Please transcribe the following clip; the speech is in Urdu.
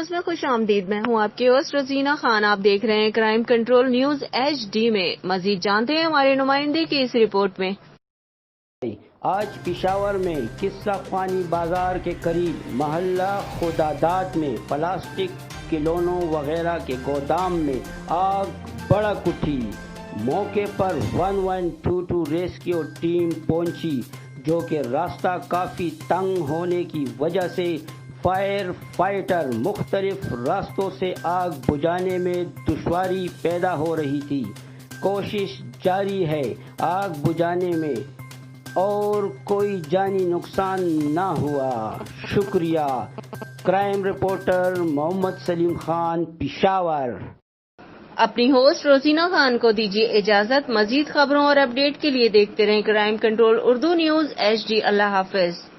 نیوز میں خوش آمدید. میں ہوں آپ کی ہوسٹ رزینہ خان. آپ دیکھ رہے ہیں کرائم کنٹرول نیوز HD میں. مزید جانتے ہیں ہمارے نمائندے کی اس رپورٹ میں. آج پشاور میں قصہ خوانی بازار کے قریب محلہ خداداد میں پلاسٹک کھلونوں وغیرہ کے گودام میں آگ بھڑک اٹھی. موقع پر 1122 ریسکیو ٹیم پہنچی، جو کہ راستہ کافی تنگ ہونے کی وجہ سے فائر فائٹر مختلف راستوں سے آگ بجھانے میں دشواری پیدا ہو رہی تھی. کوشش جاری ہے آگ بجھانے میں اور کوئی جانی نقصان نہ ہوا. شکریہ. کرائم رپورٹر محمد سلیم خان، پشاور. اپنی ہوسٹ روزینہ خان کو دیجیے اجازت. مزید خبروں اور اپڈیٹ کے لیے دیکھتے رہیں crime control Urdu news HD. اللہ حافظ.